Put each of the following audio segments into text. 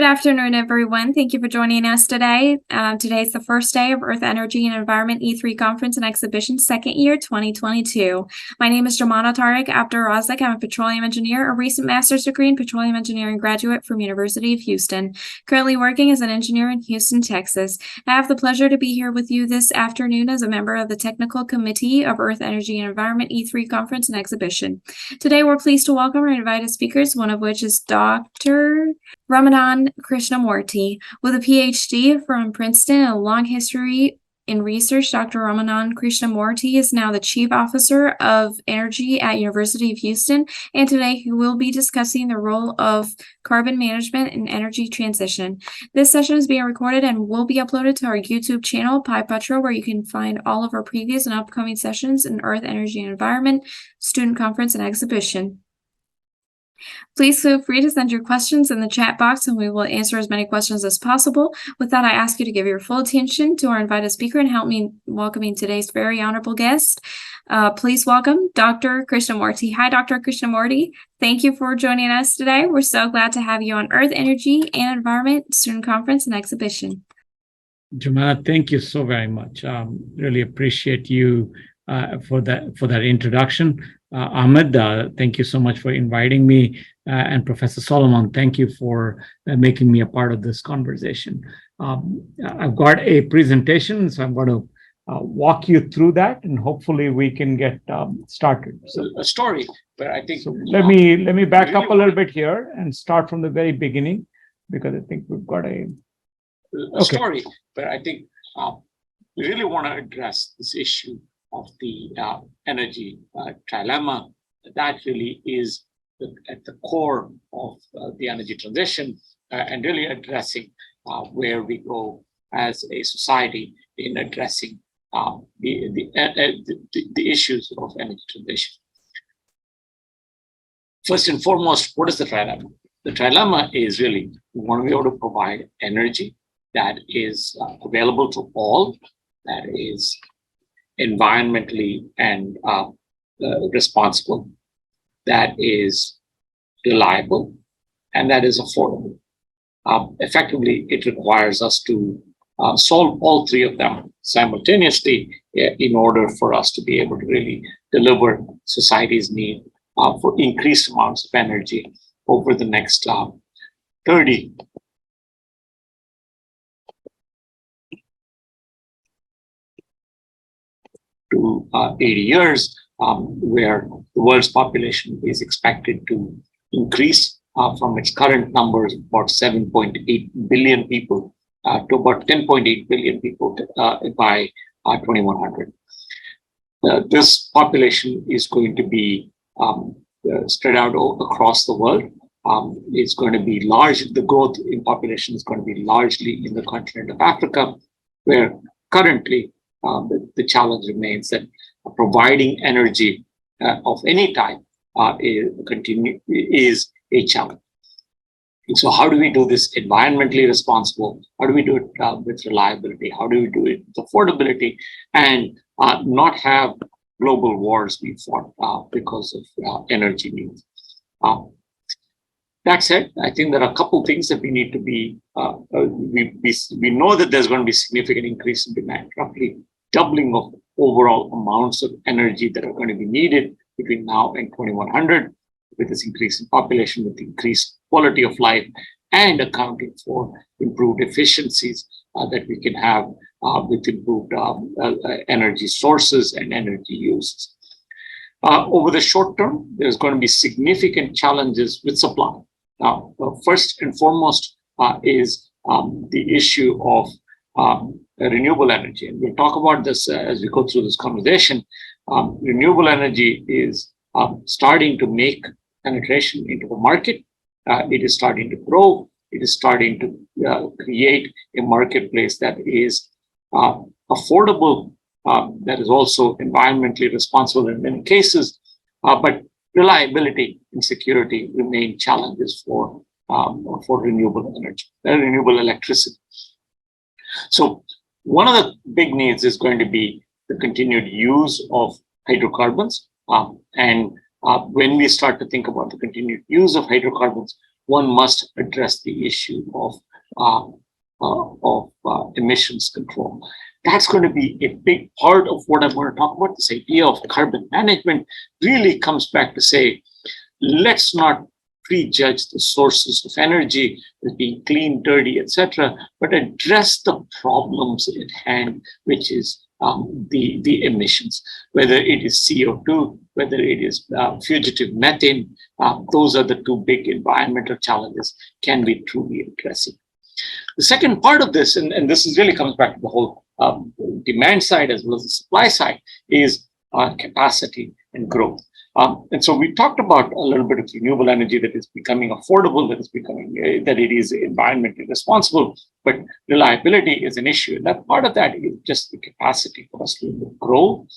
Good afternoon, everyone. Thank you for joining us today. Today is the first day of Earth Energy and Environment E3 Conference and Exhibition, second year, 2022. My name is Jamana Tariq Abdur Razak. I'm a petroleum engineer, a recent master's degree in petroleum engineering graduate from University of Houston, currently working as an engineer in Houston, Texas. I have the pleasure to be here with you this afternoon as a member of the Technical Committee of Earth Energy and Environment E3 Conference and Exhibition. Today, we're pleased to welcome our invited speakers, one of which is Dr. Ramanan Krishnamoorti. With a PhD from Princeton and a long history in research, Dr. Ramanan Krishnamoorti is now the Chief Officer of Energy at University of Houston, and today he will be discussing the role of carbon management in energy transition. This session is being recorded and will be uploaded to our YouTube channel, PyPetro, where you can find all of our previous and upcoming sessions in Earth, Energy, and Environment, Student Conference, and Exhibition. Please feel free to send your questions in the chat box and we will answer as many questions as possible. With that, I ask you to give your full attention to our invited speaker and help me welcoming today's very honorable guest. Please welcome Dr. Krishnamoorti. Hi, Dr. Krishnamoorti. Thank you for joining us today. We're so glad to have you on Earth, Energy, and Environment Student Conference and Exhibition. Jamana, thank you so very much. Really appreciate you for that introduction. Ahmed, thank you so much for inviting me. And Professor Solomon, thank you for making me a part of this conversation. I've got a presentation, so I'm going to walk you through that, and hopefully we can get started. So a story, but I think so let me back up a little bit here and start from the very beginning, because I think we've got a story, but I think we really want to address this issue of the energy trilemma. That really is at the core of the energy transition and really addressing where we go as a society in addressing the issues of energy transition. First and foremost, what is the trilemma? The trilemma is really we want to be able to provide energy that is available to all, that is environmentally and responsible, that is reliable, and that is affordable. Effectively, it requires us to solve all three of them simultaneously in order for us to be able to really deliver society's need for increased amounts of energy over the next 30 to 80 years, where the world's population is expected to increase from its current numbers, about 7.8 billion people, to about 10.8 billion people by 2100. This population is going to be spread out across the world. It's going to be large. The growth in population is going to be largely in the continent of Africa, where currently the challenge remains that providing energy of any type is a challenge. And so how do we do this environmentally responsible? How do we do it with reliability? How do we do it with affordability and not have global wars be fought because of energy needs? That said, I think there are a couple of things that we need to be, we know that there's going to be significant increase in demand, roughly doubling of overall amounts of energy that are going to be needed between now and 2100, with this increase in population, with increased quality of life, and accounting for improved efficiencies that we can have with improved energy sources and energy uses. Over the short term, there's going to be significant challenges with supply. Now, first and foremost is the issue of renewable energy. And we'll talk about this as we go through this conversation. Renewable energy is starting to make penetration into the market. It is starting to grow. It is starting to create a marketplace that is affordable, that is also environmentally responsible in many cases, but reliability and security remain challenges for renewable energy, renewable electricity. So one of the big needs is going to be the continued use of hydrocarbons. And when we start to think about the continued use of hydrocarbons, one must address the issue of emissions control. That's going to be a big part of what I'm going to talk about. This idea of carbon management really comes back to say, let's not prejudge the sources of energy as being clean, dirty, etc., but address the problems at hand, which is the emissions, whether it is CO2, whether it is fugitive methane. Those are the two big environmental challenges can be truly addressing. The second part of this, and this is really comes back to the whole demand side as well as the supply side, is capacity and growth. And so we talked about a little bit of renewable energy that is becoming affordable, that is becoming that it is environmentally responsible, but reliability is an issue. And that part of that is just the capacity for us to grow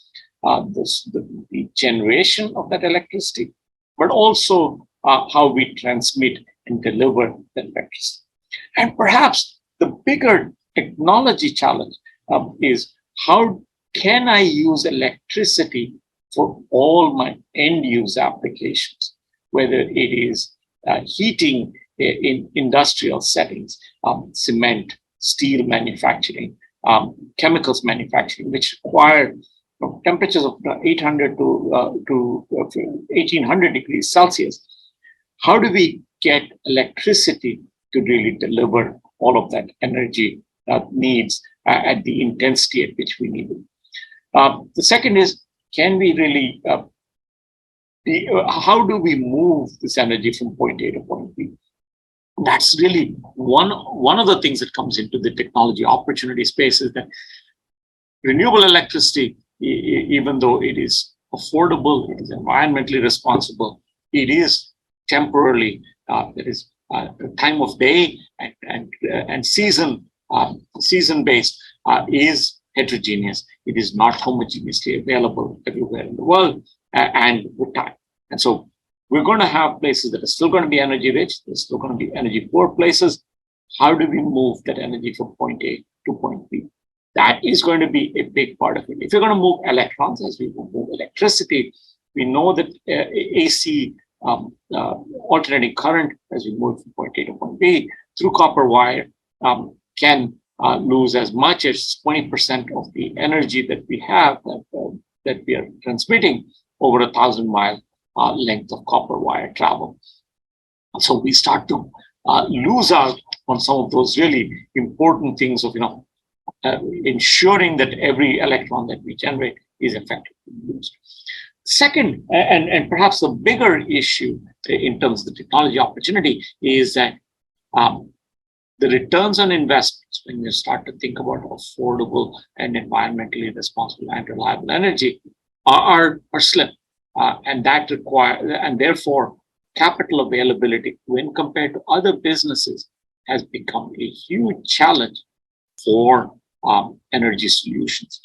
the generation of that electricity, but also how we transmit and deliver that electricity. And perhaps the bigger technology challenge is how can I use electricity for all my end-use applications, whether it is heating in industrial settings, cement, steel manufacturing, chemicals manufacturing, which require temperatures of 800 to 1800 degrees Celsius. How do we get electricity to really deliver all of that energy needs at the intensity at which we need it? The second is, can we really, how do we move this energy from point A to point B? That's really one of the things that comes into the technology opportunity space, is that renewable electricity, even though it is affordable, it is environmentally responsible, it is temporarily, there is time of day and season based, is heterogeneous. It is not homogeneously available everywhere in the world, and with time. And so we're going to have places that are still going to be energy rich. There's still going to be energy poor places. How do we move that energy from point A to point B? That is going to be a big part of it. If you're going to move electrons, as we move electricity, we know that AC alternating current, as we move from point A to point B through copper wire, can lose as much as 20% of the energy that we have, that we are transmitting over 1,000-mile length of copper wire travel. So we start to lose out on some of those really important things of ensuring that every electron that we generate is effectively used. Second, and perhaps the bigger issue in terms of the technology opportunity, is that the returns on investments, when you start to think about affordable and environmentally responsible and reliable energy, are slim, and that and therefore capital availability, when compared to other businesses, has become a huge challenge for energy solutions.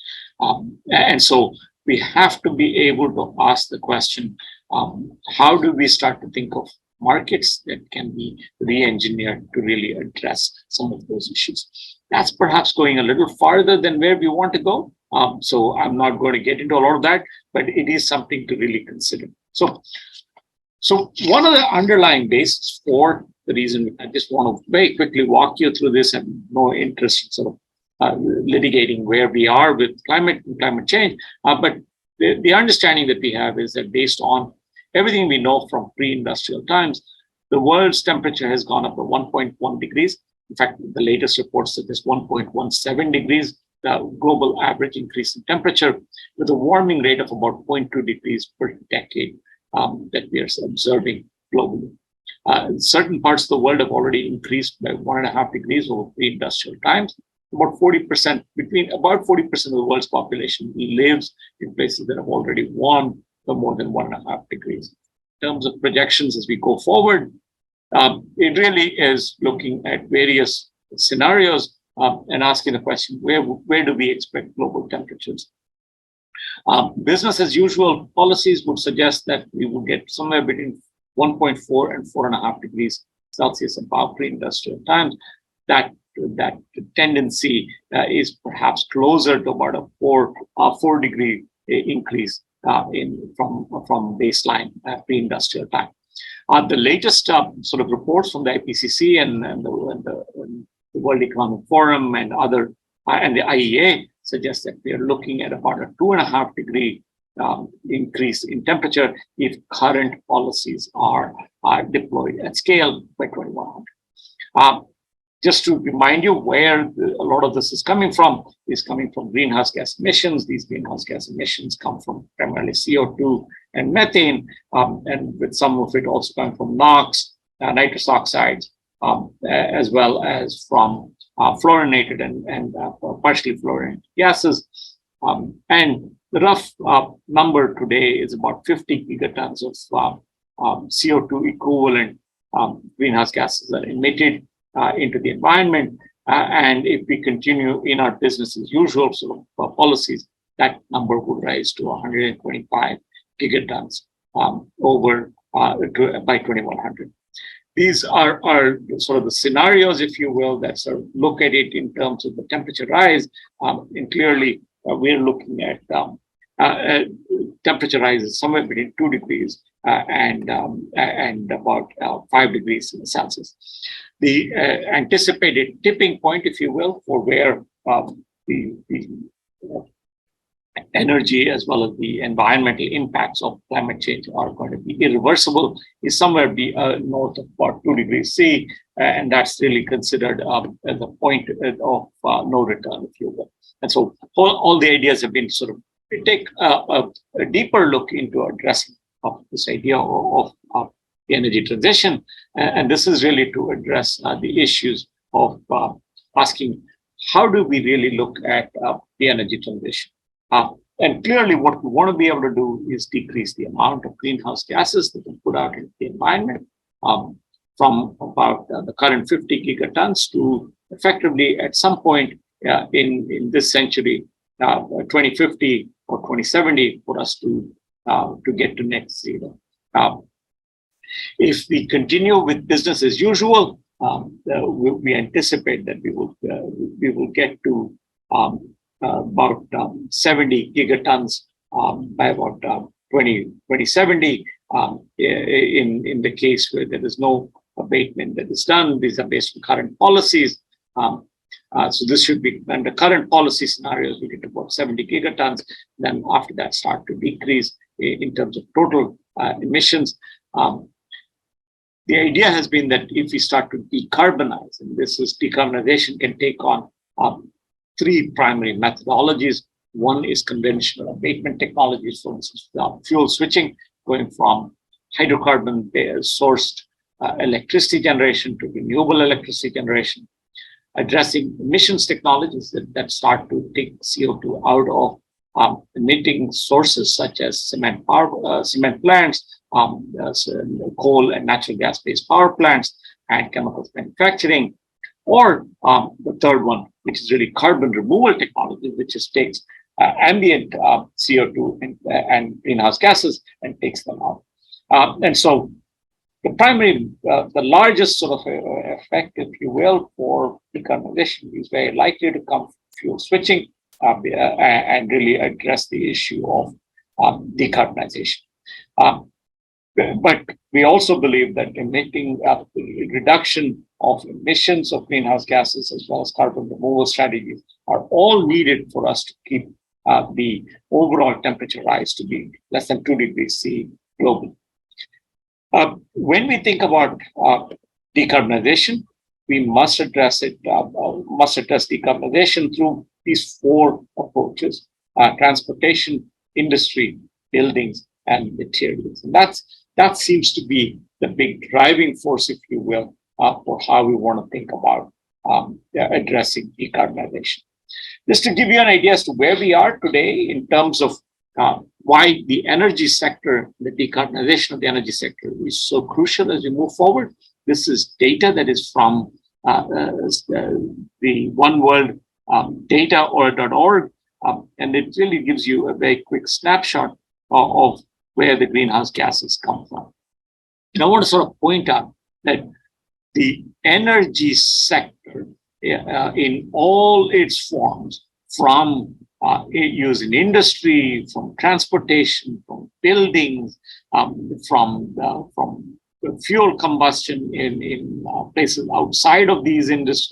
And so we have to be able to ask the question, how do we start to think of markets that can be re-engineered to really address some of those issues? That's perhaps going a little farther than where we want to go. So I'm not going to get into a lot of that, but it is something to really consider. So one of the underlying bases for the reason, I just want to very quickly walk you through this, and no interest in sort of litigating where we are with climate and climate change. But the understanding that we have is that based on everything we know from pre-industrial times, the world's temperature has gone up by 1.1 degrees. In fact, the latest reports that there's 1.17 degrees global average increase in temperature, with a warming rate of about 0.2 degrees per decade that we are observing globally. Certain parts of the world have already increased by 1.5 degrees over pre-industrial times. About 40% of the world's population lives in places that have already warmed by more than 1.5 degrees. In terms of projections as we go forward, it really is looking at various scenarios and asking the question, where do we expect global temperatures? Business as usual policies would suggest that we will get somewhere between 1.4 and 4.5 degrees Celsius above pre-industrial times. That tendency is perhaps closer to about a 4 degree increase from baseline pre-industrial time. The latest sort of reports from the IPCC and the World Economic Forum and other and the IEA suggest that we are looking at about a 2.5 degree increase in temperature if current policies are deployed at scale by 2100. Just to remind you where a lot of this is coming from greenhouse gas emissions. These greenhouse gas emissions come from primarily CO2 and methane, and with some of it also coming from NOx, nitrous oxides, as well as from fluorinated and partially fluorinated gases. And the rough number today is about 50 gigatons of CO2 equivalent greenhouse gases that are emitted into the environment. And if we continue in our business as usual sort of policies, that number would rise to 125 gigatons by 2100. These are sort of the scenarios, if you will, that sort of look at it in terms of the temperature rise. And clearly, we're looking at temperature rises somewhere between 2 degrees and about 5 degrees Celsius. The anticipated tipping point, if you will, for where the energy as well as the environmental impacts of climate change are going to be irreversible is somewhere north of about 2 degrees C, and that's really considered as a point of no return, if you will. And so all the ideas have been sort of take a deeper look into addressing of this idea of the energy transition, and this is really to address the issues of asking how do we really look at the energy transition. And clearly what we want to be able to do is decrease the amount of greenhouse gases that we put out into the environment from about the current 50 gigatons to effectively at some point in this century, 2050 or 2070, for us to get to net zero. If we continue with business as usual, we anticipate that we will get to about 70 gigatons by about 2070. In the case where there is no abatement that is done, these are based on current policies. So this should be, under current policy scenarios, we get about 70 gigatons. Then after that, start to decrease in terms of total emissions. The idea has been that if we start to decarbonize, and decarbonization can take on 3 primary methodologies. One is conventional abatement technologies, for instance, fuel switching, going from hydrocarbon-sourced electricity generation to renewable electricity generation, addressing emissions technologies that start to take CO2 out of emitting sources such as cement plants, coal and natural gas-based power plants, and chemicals manufacturing. Or the third one, which is really carbon removal technology, which just takes ambient CO2 and greenhouse gases and takes them out. And so the largest sort of effect, if you will, for decarbonization is very likely to come from fuel switching and really address the issue of decarbonization. But we also believe that reduction of emissions of greenhouse gases as well as carbon removal strategies are all needed for us to keep the overall temperature rise to be less than 2 degrees C globally. When we think about decarbonization, we must address decarbonization through these 4 approaches: transportation, industry, buildings, and materials. And that seems to be the big driving force, if you will, for how we want to think about addressing decarbonization. Just to give you an idea as to where we are today in terms of why the energy sector, the decarbonization of the energy sector is so crucial as we move forward. This is data that is from the One World data.org, and it really gives you a very quick snapshot of where the greenhouse gases come from. And I want to sort of point out that the energy sector in all its forms, from use in industry, from transportation, from buildings, from fuel combustion in places outside of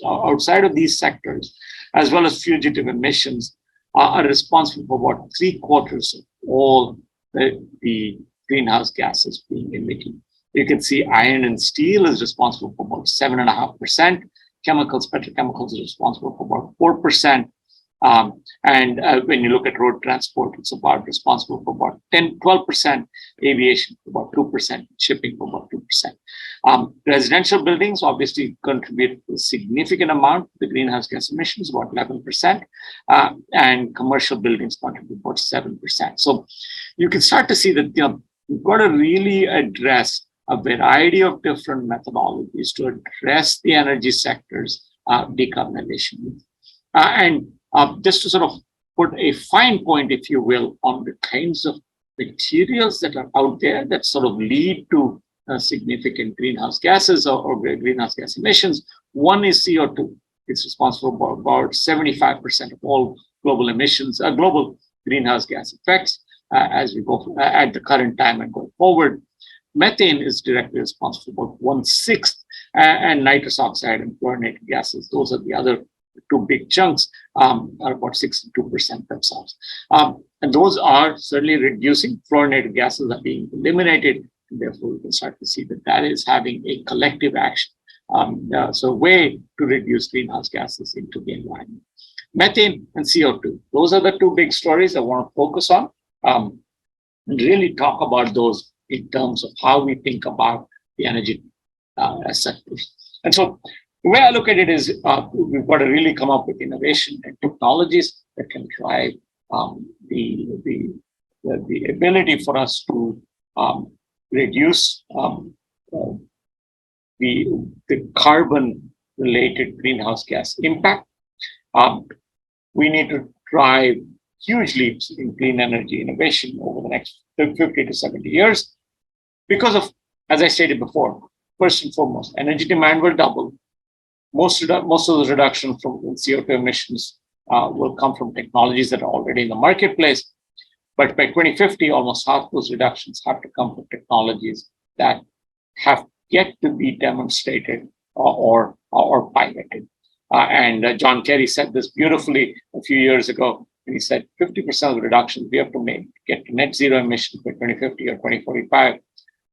outside of these sectors, as well as fugitive emissions, are responsible for about 3/4 of all the greenhouse gases being emitted. You can see iron and steel is responsible for about 7.5%. Chemicals, petrochemicals is responsible for about 4%. When you look at road transport, it's about responsible for about 12%, aviation for about 2%, shipping for about 2%. Residential buildings obviously contribute a significant amount to the greenhouse gas emissions, about 11%, and commercial buildings contribute about 7%. So you can start to see that you've got to really address a variety of different methodologies to address the energy sector's decarbonization. Just to sort of put a fine point, if you will, on the kinds of materials that are out there that sort of lead to significant greenhouse gases or greenhouse gas emissions. One is CO2. It's responsible for about 75% of all global emissions, global greenhouse gas effects as we go at the current time and going forward. Methane is directly responsible for 1/6, and nitrous oxide and fluorinated gases, those are the other two big chunks, are about 62% themselves. And those are certainly reducing. Fluorinated gases are being eliminated, and therefore we can start to see that that is having a collective action. So a way to reduce greenhouse gases into the environment. Methane and CO2, those are the two big stories I want to focus on, and really talk about those in terms of how we think about the energy sectors. And so the way I look at it is we've got to really come up with innovation and technologies that can drive the ability for us to reduce the carbon-related greenhouse gas impact. We need to drive huge leaps in clean energy innovation over the next 50 to 70 years because of, as I stated before, first and foremost, energy demand will double. Most of the reduction from CO2 emissions will come from technologies that are already in the marketplace. But by 2050, almost half those reductions have to come from technologies that have yet to be demonstrated or piloted. And John Kerry said this beautifully a few years ago. And he said 50% of the reductions we have to make to get to net zero emissions by 2050 or 2045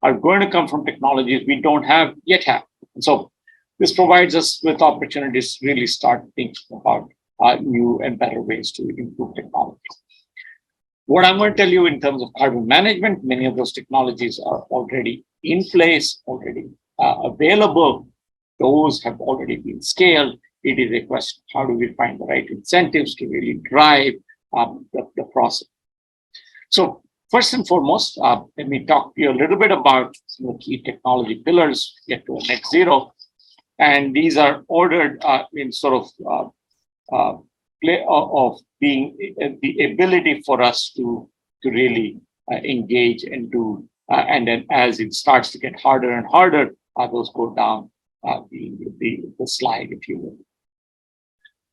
are going to come from technologies we don't yet have. And so this provides us with opportunities to really start thinking about new and better ways to improve technology. What I'm going to tell you in terms of carbon management, many of those technologies are already in place, already available. Those have already been scaled. It is a question of how do we find the right incentives to really drive the process. So first and foremost, let me talk to you a little bit about some of the key technology pillars to get to a net zero. And these are ordered in sort of play of being the ability for us to really engage and do, and then as it starts to get harder and harder, those go down the slide, if you will.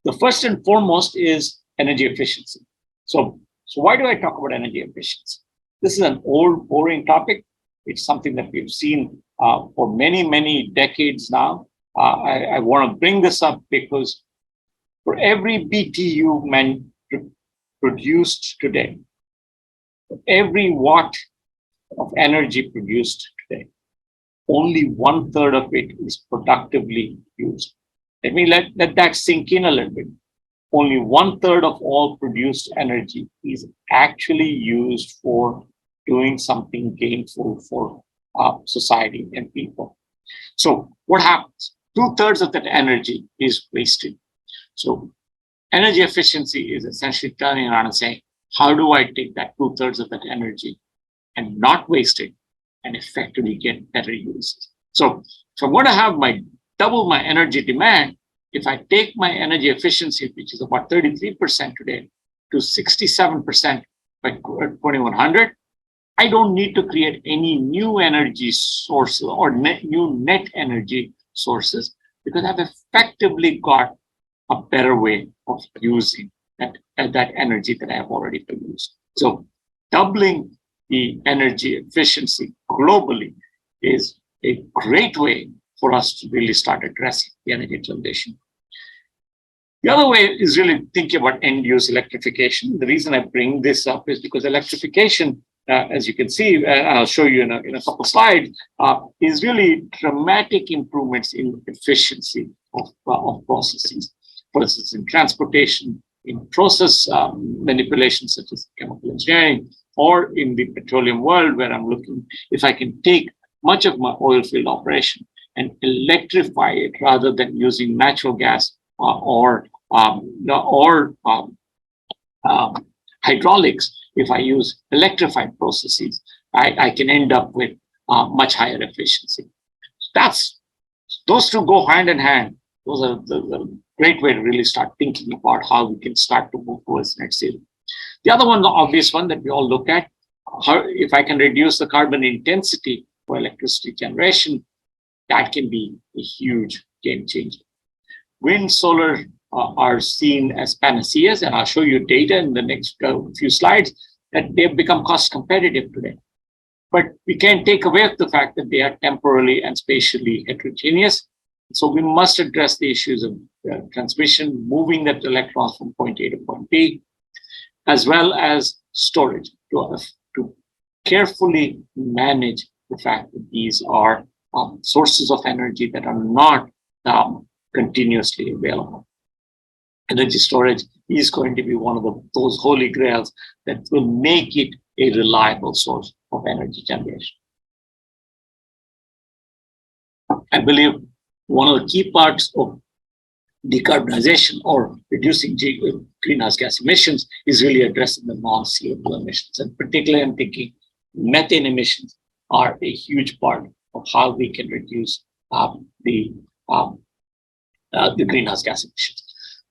The first and foremost is energy efficiency. So why do I talk about energy efficiency? This is an old, boring topic. It's something that we've seen for many, many decades now. I want to bring this up because for every BTU produced today, for every watt of energy produced today, only 1/3 of it is productively used. Let me let that sink in a little bit. Only 1/3 of all produced energy is actually used for doing something gainful for society and people. So what happens? 2/3 of that energy is wasted. So energy efficiency is essentially turning around and saying, how do I take that 2/3 of that energy and not waste it and effectively get better use? So if I'm going to have double my energy demand, if I take my energy efficiency, which is about 33% today, to 67% by 2100, I don't need to create any new energy sources or new net energy sources because I've effectively got a better way of using that energy that I have already produced. So doubling the energy efficiency globally is a great way for us to really start addressing the energy transition. The other way is really thinking about end-use electrification. The reason I bring this up is because electrification, as you can see, I'll show you in a couple slides, is really dramatic improvements in efficiency of processes. For instance, in transportation, in process manipulation, such as chemical engineering, or in the petroleum world, where I'm looking if I can take much of my oil field operation and electrify it rather than using natural gas or hydraulics. If I use electrified processes, I can end up with much higher efficiency. Those two go hand in hand. Those are the great way to really start thinking about how we can start to move towards net zero. The other one, the obvious one that we all look at, if I can reduce the carbon intensity for electricity generation, that can be a huge game changer. Wind, solar are seen as panaceas, and I'll show you data in the next few slides that they've become cost competitive today. But we can't take away the fact that they are temporally and spatially heterogeneous. So we must address the issues of transmission, moving that electrons from point A to point B, as well as storage to carefully manage the fact that these are sources of energy that are not continuously available. Energy storage is going to be one of those holy grails that will make it a reliable source of energy generation. I believe one of the key parts of decarbonization or reducing greenhouse gas emissions is really addressing the non-CO2 emissions. And particularly, I'm thinking methane emissions are a huge part of how we can reduce the greenhouse gas emissions.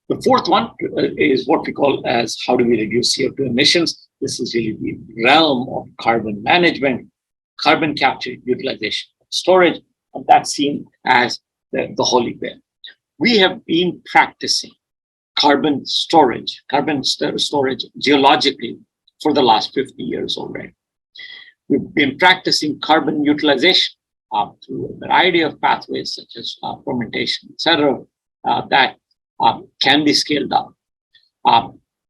The fourth one is what we call as how do we reduce CO2 emissions. This is really the realm of carbon management, carbon capture, utilization, storage, and that's seen as the holy grail. We have been practicing carbon storage geologically for the last 50 years already. We've been practicing carbon utilization through a variety of pathways such as fermentation, etc., that can be scaled up.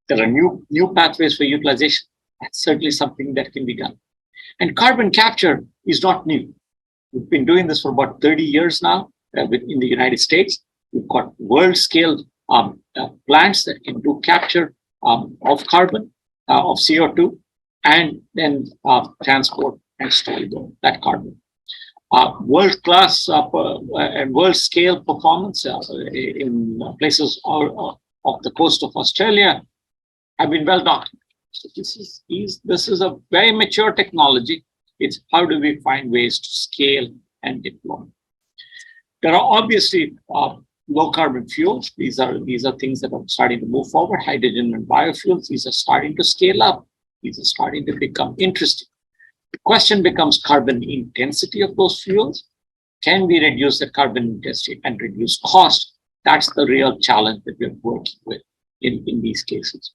There are new pathways for utilization. That's certainly something that can be done. And carbon capture is not new. We've been doing this for about 30 years now in the United States. We've got world-scale plants that can do capture of carbon, of CO2, and then transport and store that carbon. World-class and world-scale performance in places of the coast of Australia have been well documented. So this is a very mature technology. It's how do we find ways to scale and deploy. There are obviously low carbon fuels. These are things that are starting to move forward. Hydrogen and biofuels, these are starting to scale up. These are starting to become interesting. The question becomes carbon intensity of those fuels. Can we reduce the carbon intensity and reduce cost? That's the real challenge that we're working with in these cases.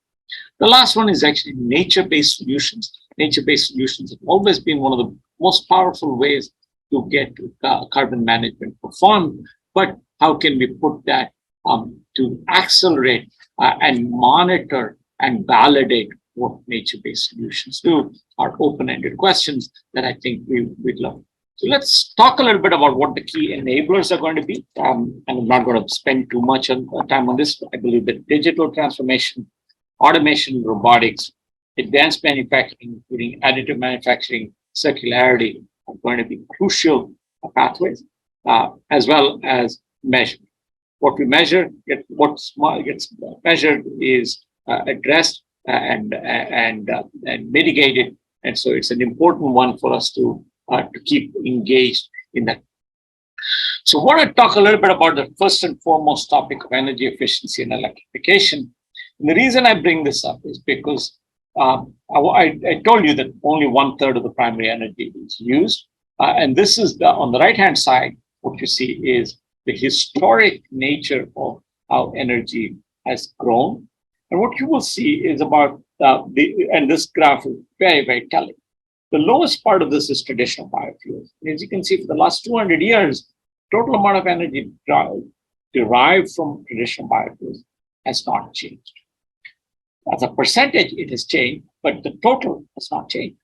The last one is actually nature-based solutions. Nature-based solutions have always been one of the most powerful ways to get carbon management performed, but how can we put that to accelerate and monitor and validate what nature-based solutions do are open-ended questions that I think we'd love. So let's talk a little bit about what the key enablers are going to be. And I'm not going to spend too much time on this. I believe that digital transformation, automation, robotics, advanced manufacturing, including additive manufacturing, circularity, are going to be crucial pathways, as well as measurement. What we measure, what gets measured is addressed and mitigated, and so it's an important one for us to keep engaged in that. So I want to talk a little bit about the first and foremost topic of energy efficiency and electrification. And the reason I bring this up is because I told you that only 1/3 of the primary energy is used. And this is on the right-hand side, what you see is the historic nature of how energy has grown. And what you will see is about and this graph is very, very telling. The lowest part of this is traditional biofuels. As you can see, for the last 200 years, total amount of energy derived from traditional biofuels has not changed. As a percentage, it has changed, but the total has not changed.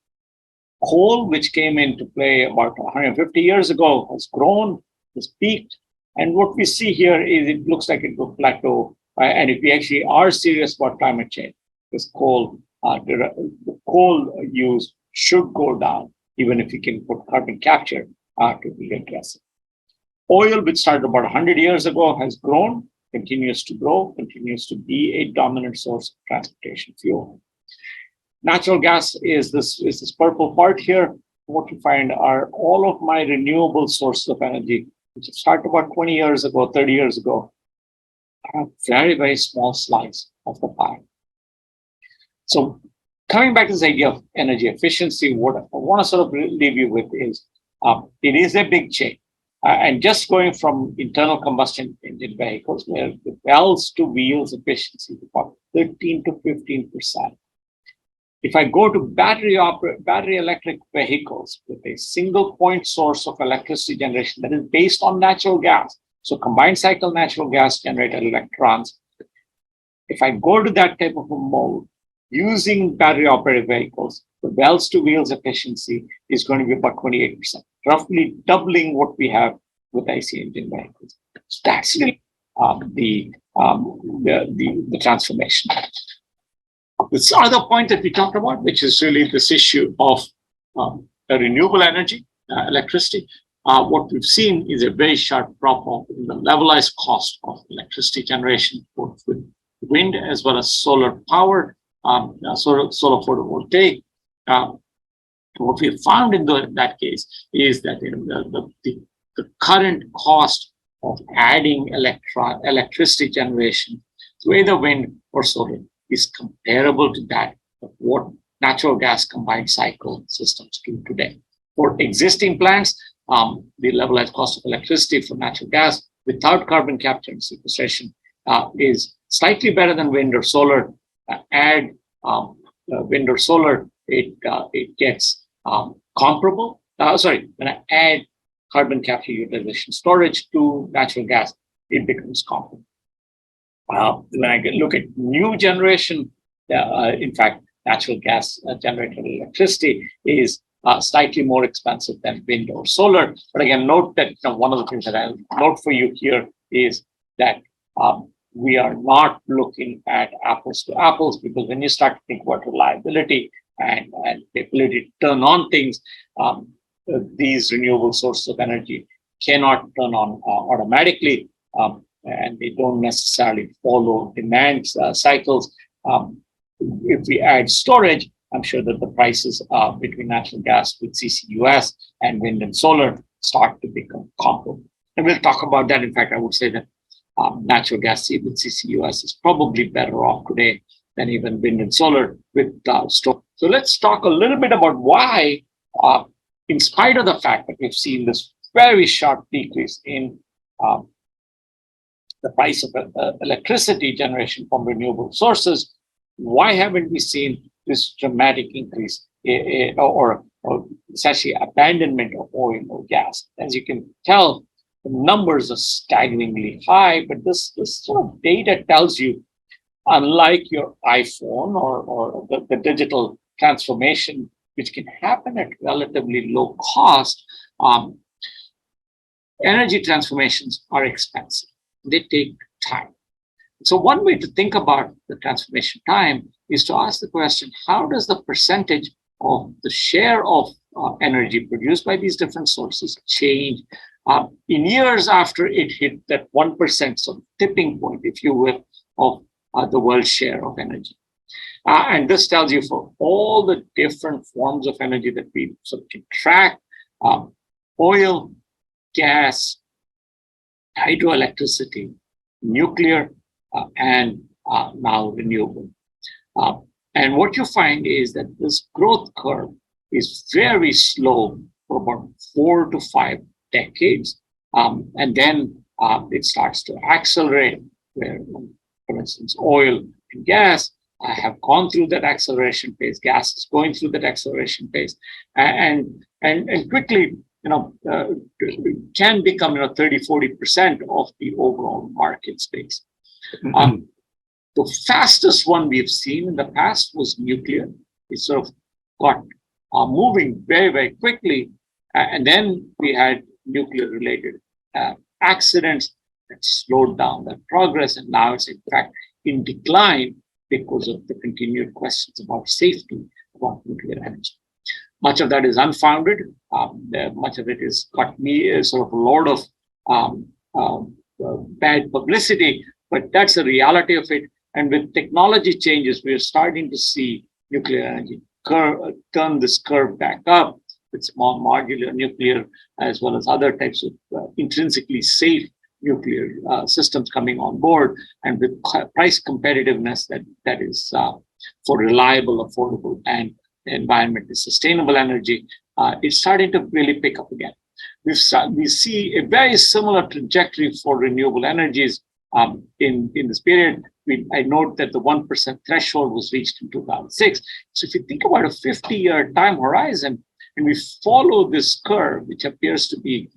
Coal, which came into play about 150 years ago, has grown, has peaked. And what we see here is it looks like it will plateau. And if we actually are serious about climate change, this the coal use should go down, even if we can put carbon capture to be addressed. Oil, which started about 100 years ago, has grown, continues to grow, continues to be a dominant source of transportation fuel. Natural gas is this purple part here. What you find are all of my renewable sources of energy, which started about 20 years ago, 30 years ago, are a very, very small slice of the pie. So coming back to this idea of energy efficiency, what I want to sort of leave you with is it is a big change. And just going from internal combustion engine vehicles, where the bells to wheels efficiency is about 13 to 15%. If I go to battery electric vehicles with a single point source of electricity generation that is based on natural gas, so combined cycle natural gas generated electrons, if I go to that type of a mode using battery operated vehicles, the bells to wheels efficiency is going to be about 28%, roughly doubling what we have with IC engine vehicles. So that's really the transformation. This other point that we talked about, which is really this issue of renewable energy, electricity. What we've seen is a very sharp drop off in the levelized cost of electricity generation, both with wind as well as solar power, solar photovoltaic. What we have found in that case is that the current cost of adding electricity generation to either wind or solar is comparable to that of what natural gas combined cycle systems do today. For existing plants, the levelized cost of electricity for natural gas without carbon capture and sequestration is slightly better than wind or solar. Add wind or solar, it gets comparable. When I add carbon capture utilization storage to natural gas, it becomes comparable. When I look at new generation, in fact, natural gas generated electricity is slightly more expensive than wind or solar. But again, note that one of the things that I'll note for you here is that we are not looking at apples to apples, because when you start to think about reliability and the ability to turn on things, these renewable sources of energy cannot turn on automatically. And they don't necessarily follow demand cycles. If we add storage, I'm sure that the prices between natural gas with CCUS and wind and solar start to become comparable. And we'll talk about that. In fact, I would say that natural gas with CCUS is probably better off today than even wind and solar with storage. So let's talk a little bit about why, in spite of the fact that we've seen this very sharp decrease in the price of electricity generation from renewable sources, why haven't we seen this dramatic increase or essentially abandonment of oil or gas? As you can tell, the numbers are staggeringly high, but this sort of data tells you, unlike your iPhone or the digital transformation, which can happen at relatively low cost, energy transformations are expensive. They take time. So one way to think about the transformation time is to ask the question, how does the percentage of the share of energy produced by these different sources change in years after it hit that 1% sort of tipping point, if you will, of the world's share of energy? And this tells you for all the different forms of energy that we sort of can track, oil, gas, hydroelectricity, nuclear, and now renewable. And what you find is that this growth curve is very slow for about 4 to 5 decades. And then it starts to accelerate, where, for instance, oil and gas have gone through that acceleration phase. Gas is going through that acceleration phase, and quickly, can become 30-40% of the overall market space. The fastest one we've seen in the past was nuclear. It sort of got moving very, very quickly, and then we had nuclear-related accidents that slowed down that progress, and now it's in fact in decline because of the continued questions about safety about nuclear energy. Much of that is unfounded. Much of it is got me sort of a lot of bad publicity, but that's the reality of it. And with technology changes, we're starting to see nuclear energy turn this curve back up with small modular nuclear, as well as other types of intrinsically safe nuclear systems coming on board, and with price competitiveness that is for reliable, affordable, and environmentally sustainable energy, it's starting to really pick up again. We see a very similar trajectory for renewable energies in this period. I note that the 1% threshold was reached in 2006. So if you think about a 50-year time horizon, and we follow this curve, which appears to be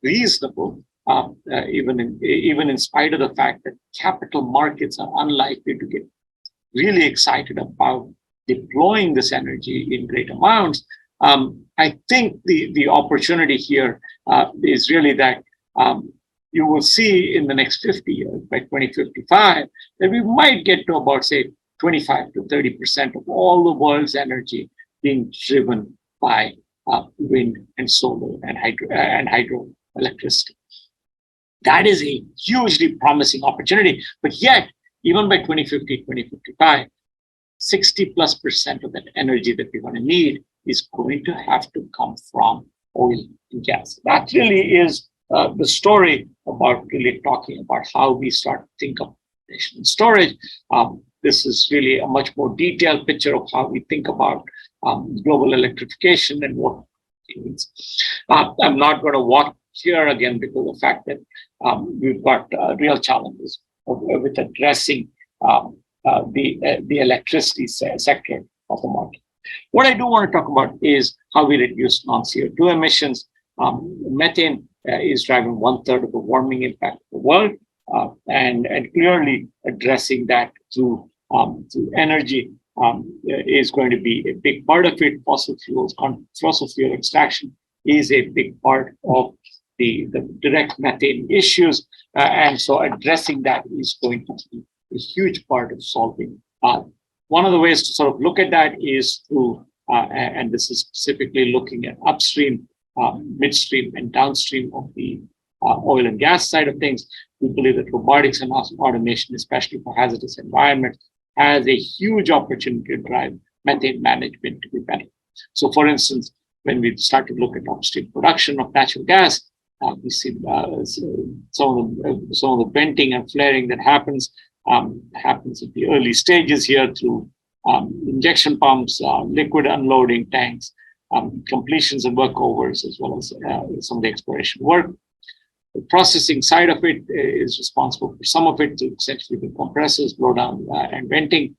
reasonable, even in spite of the fact that capital markets are unlikely to get really excited about deploying this energy in great amounts, I think the opportunity here is really that you will see in the next 50 years, by 2055, that we might get to about, say, 25 to 30% of all the world's energy being driven by wind and solar and hydroelectricity. That is a hugely promising opportunity. But yet, even by 2050, 2055, 60+% of that energy that we're going to need is going to have to come from oil and gas. That really is the story about really talking about how we start to think of nation storage. This is really a much more detailed picture of how we think about global electrification and what it means. I'm not going to walk here again because of the fact that we've got real challenges with addressing the electricity sector of the market. What I do want to talk about is how we reduce non-CO2 emissions. Methane is driving 1/3 of the warming impact of the world, and clearly addressing that through energy is going to be a big part of it. Fossil fuel extraction is a big part of the direct methane issues, and so addressing that is going to be a huge part of solving. One of the ways to sort of look at that is through, and this is specifically looking at upstream, midstream, and downstream of the oil and gas side of things. We believe that robotics and automation, especially for hazardous environments, has a huge opportunity to drive methane management to be better. So, for instance, when we start to look at upstream production of natural gas, we see some of the venting and flaring that happens at the early stages here through injection pumps, liquid unloading tanks, completions and workovers, as well as some of the exploration work. The processing side of it is responsible for some of it, essentially the compressors, blowdown, and venting.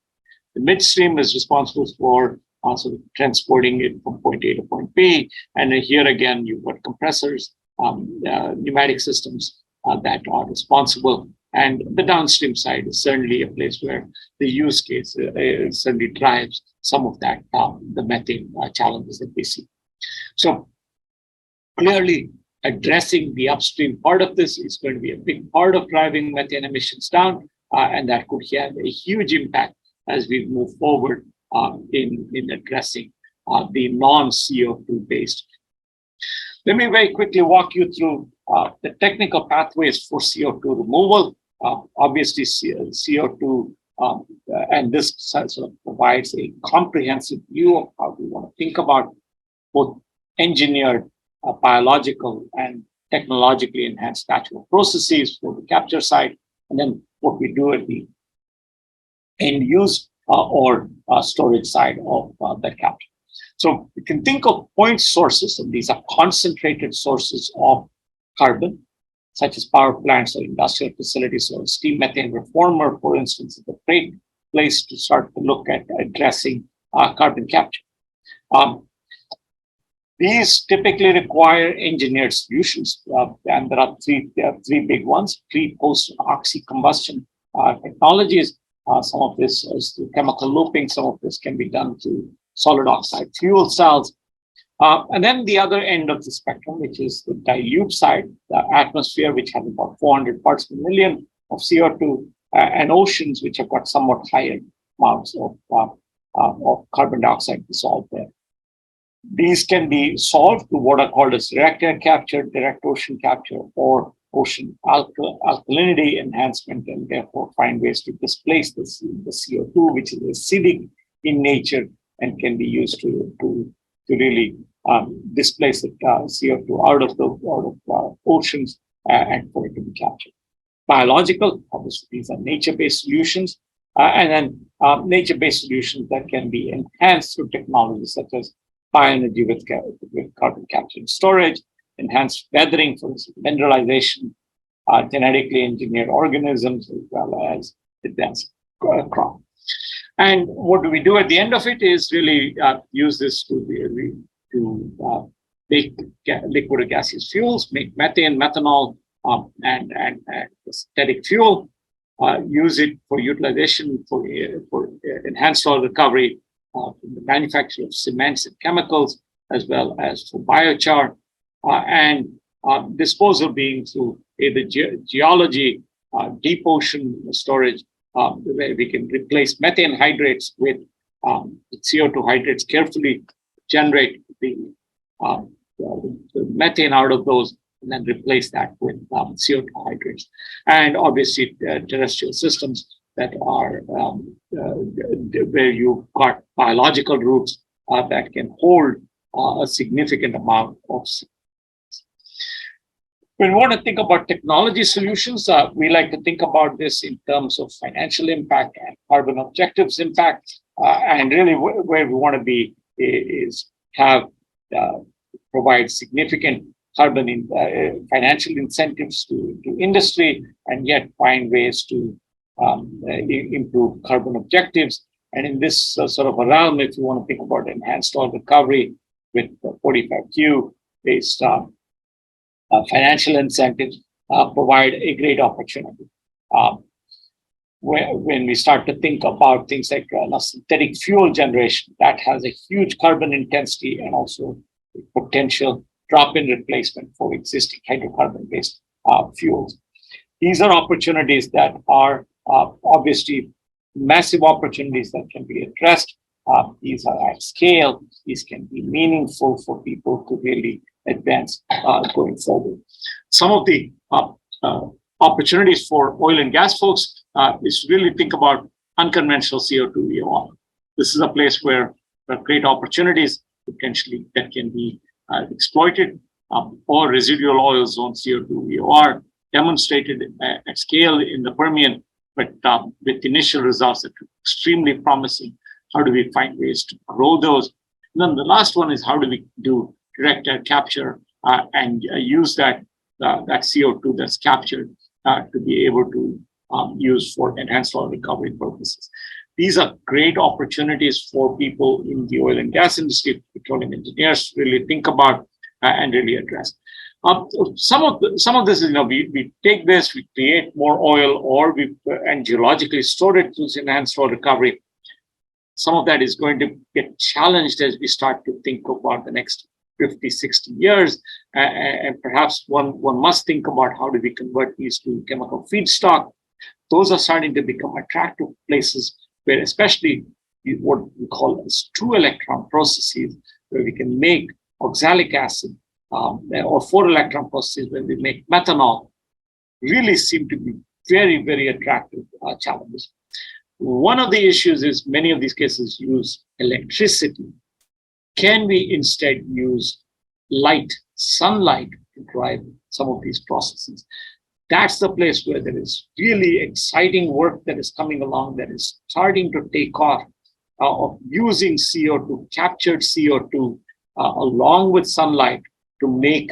The midstream is responsible for sort of transporting it from point A to point B. And here again, you've got compressors, pneumatic systems that are responsible. And the downstream side is certainly a place where the use case certainly drives some of that, the methane challenges that we see. So clearly, addressing the upstream part of this is going to be a big part of driving methane emissions down, and that could have a huge impact as we move forward in addressing the non-CO2 based. Let me very quickly walk you through the technical pathways for CO2 removal. Obviously, CO2, and this sort of provides a comprehensive view of how we want to think about both engineered, biological, and technologically enhanced natural processes for the capture side, and then what we do at the end use or storage side of that capture. So you can think of point sources, and these are concentrated sources of carbon, such as power plants or industrial facilities or steam methane reformer, for instance, at the freight place to start to look at addressing carbon capture. These typically require engineered solutions, and there are three big ones: pre, post, oxy combustion technologies. Some of this is through chemical looping. Some of this can be done through solid oxide fuel cells. And then the other end of the spectrum, which is the dilute side, the atmosphere, which has about 400 parts per million of CO2, and oceans, which have got somewhat higher amounts of carbon dioxide dissolved there. These can be solved through what are called as direct air capture, direct ocean capture, or ocean alkalinity enhancement, and therefore find ways to displace the CO2, which is acidic in nature and can be used to really displace the CO2 out of oceans and for it to be captured. Biological, obviously, these are nature-based solutions, and then nature-based solutions that can be enhanced through technologies such as bioenergy with carbon capture and storage, enhanced weathering, for instance, mineralization, genetically engineered organisms, as well as advanced crop. And what do we do at the end of it is really use this to make liquid or gaseous fuels, make methane, methanol, and synthetic fuel, use it for utilization for enhanced oil recovery, the manufacture of cements and chemicals, as well as for biochar, and disposal being through either geology, deep ocean storage, where we can replace methane hydrates with CO2 hydrates, carefully generate the methane out of those, and then replace that with CO2 hydrates. And obviously, terrestrial systems that are where you've got biological roots that can hold a significant amount of. When we want to think about technology solutions, we like to think about this in terms of financial impact and carbon objectives impact. And really where we want to be is provide significant carbon financial incentives to industry, and yet find ways to improve carbon objectives. And in this sort of a realm, if you want to think about enhanced oil recovery with 45Q based financial incentives, provide a great opportunity. When we start to think about things like synthetic fuel generation, that has a huge carbon intensity and also a potential drop-in replacement for existing hydrocarbon-based fuels. These are opportunities that are obviously massive opportunities that can be addressed. These are at scale. These can be meaningful for people to really advance going forward. Some of the opportunities for oil and gas folks is to really think about unconventional CO2 EOR. This is a place where there are great opportunities potentially that can be exploited, or residual oil zone CO2 EOR demonstrated at scale in the Permian, but with initial results that are extremely promising. How do we find ways to grow those? And then the last one is how do we do direct air capture and use that CO2 that's captured to be able to use for enhanced oil recovery purposes. These are great opportunities for people in the oil and gas industry, petroleum engineers, to really think about and really address. Some of this is, we take this, we create more oil, or and geologically store it through enhanced oil recovery. Some of that is going to get challenged as we start to think about the next 50, 60 years. And perhaps one must think about how do we convert these to chemical feedstock. Those are starting to become attractive places where especially what we call as true electron processes, where we can make oxalic acid, or 4-electron processes where we make methanol, really seem to be very, very attractive challenges. One of the issues is many of these cases use electricity. Can we instead use light, sunlight, to drive some of these processes? That's the place where there is really exciting work that is coming along that is starting to take off of using CO2, captured CO2, along with sunlight to make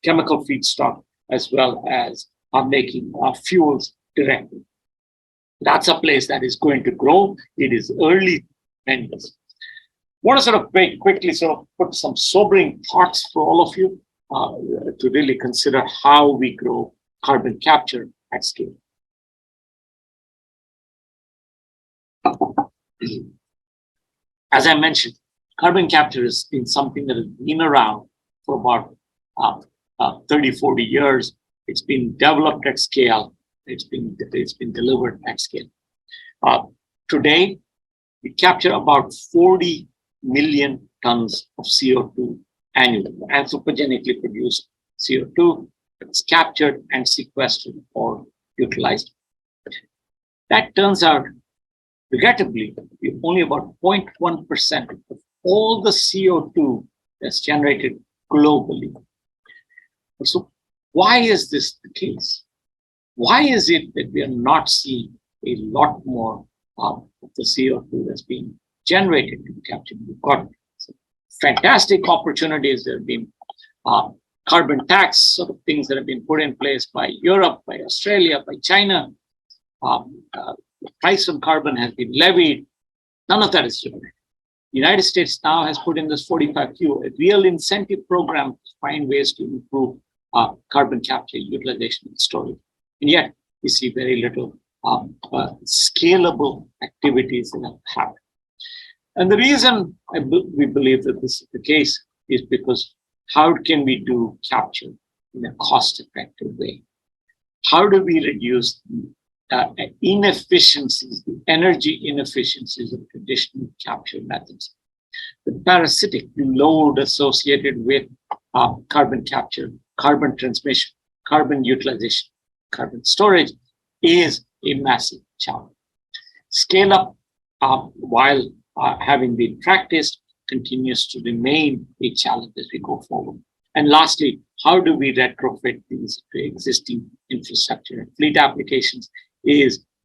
chemical feedstock, as well as making fuels directly. That's a place that is going to grow. It is early trends. Want to sort of very quickly sort of put some sobering thoughts for all of you to really consider how we grow carbon capture at scale. As I mentioned, carbon capture has been something that has been around for about 30, 40 years. It's been developed at scale. It's been delivered at scale. Today, we capture about 40 million tons of CO2 annually, anthropogenically produced CO2 that's captured and sequestered or utilized. That turns out, regrettably, only about 0.1% of all the CO2 that's generated globally. So why is this the case? Why is it that we are not seeing a lot more of the CO2 that's being generated to be captured? We've got some fantastic opportunities. There have been carbon tax sort of things that have been put in place by Europe, by Australia, by China. The price on carbon has been levied. None of that is generated. The United States now has put in this 45Q, a real incentive program to find ways to improve carbon capture, utilization, and storage. And yet, we see very little scalable activities that have happened. And the reason we believe that this is the case is because how can we do capture in a cost-effective way? How do we reduce inefficiencies, the energy inefficiencies of traditional capture methods? The parasitic load associated with carbon capture, carbon transmission, carbon utilization, carbon storage is a massive challenge. Scale up, while having been practiced, continues to remain a challenge as we go forward. And lastly, how do we retrofit these to existing infrastructure and fleet applications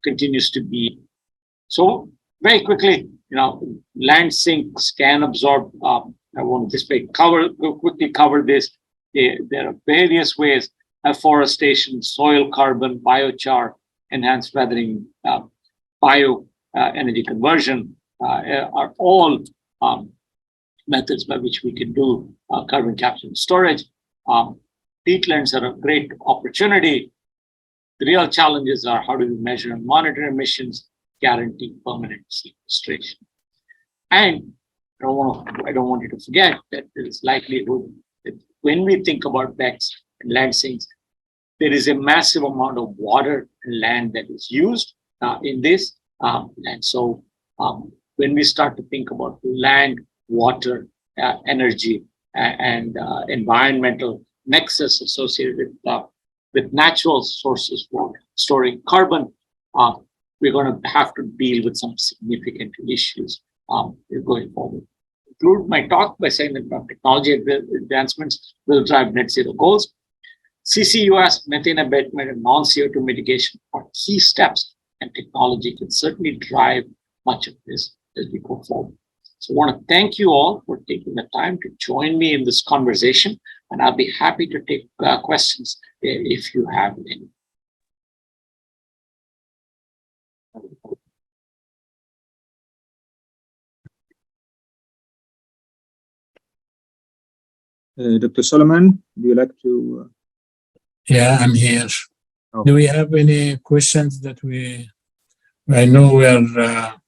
continues to be. So very quickly, land sinks can absorb. I want to just quickly cover this. There are various ways: afforestation, soil carbon, biochar, enhanced weathering, bio energy conversion are all methods by which we can do carbon capture and storage. Peatlands are a great opportunity. The real challenges are how do we measure and monitor emissions, guarantee permanent sequestration. And I don't want you to forget that there is likelihood that when we think about BECCS and land sinks, there is a massive amount of water and land that is used in this. And so when we start to think about land, water, energy, and environmental nexus associated with natural sources for storing carbon, we're going to have to deal with some significant issues going forward. Conclude my talk by saying that technology advancements will drive net zero goals. CCUS, methane abatement, and non-CO2 mitigation are key steps, and technology can certainly drive much of this as we go forward. So I want to thank you all for taking the time to join me in this conversation, and I'll be happy to take questions if you have any. Dr. Solomon, do you like to? Yeah, I'm here. Oh. Do we have any questions that I know we are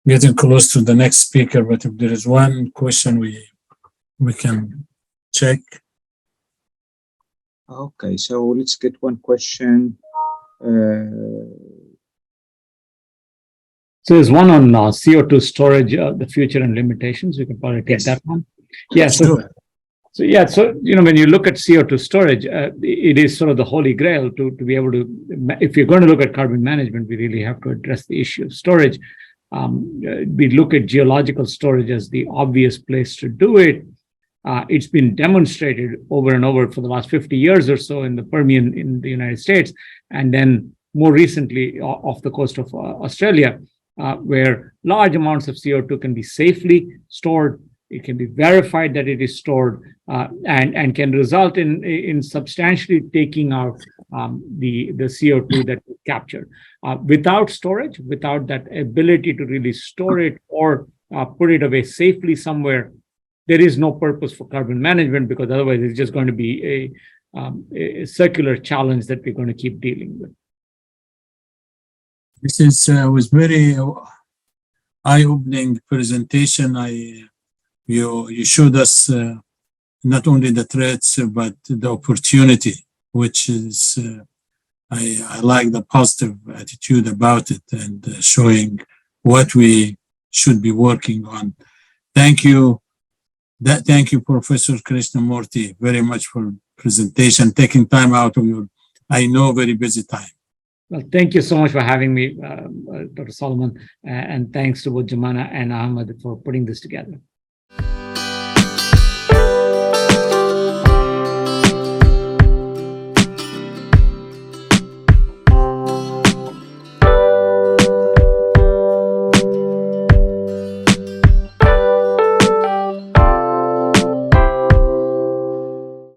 getting close to the next speaker, but if there is one question we can check. Okay, so let's get one question. So there's one on CO2 storage, the future and limitations. We can probably take that one. Yeah. So when you look at CO2 storage, it is sort of the holy grail to be able to. If you're going to look at carbon management, we really have to address the issue of storage. We look at geological storage as the obvious place to do it. It's been demonstrated over and over for the last 50 years or so in the Permian in the United States, and then more recently off the coast of Australia, where large amounts of CO2 can be safely stored. It can be verified that it is stored and can result in substantially taking out the CO2 that is captured. Without storage, without that ability to really store it or put it away safely somewhere, there is no purpose for carbon management, because otherwise it's just going to be a circular challenge that we're going to keep dealing with. This is was very eye-opening presentation. You showed us not only the threats but the opportunity, which is I like the positive attitude about it and showing what we should be working on. Thank you. Thank you, Professor Krishnamoorti, very much for presentation, taking time out of your, I know, very busy time. Well, thank you so much for having me, Dr. Solomon, and thanks to both Jumana and Ahmed for putting this together.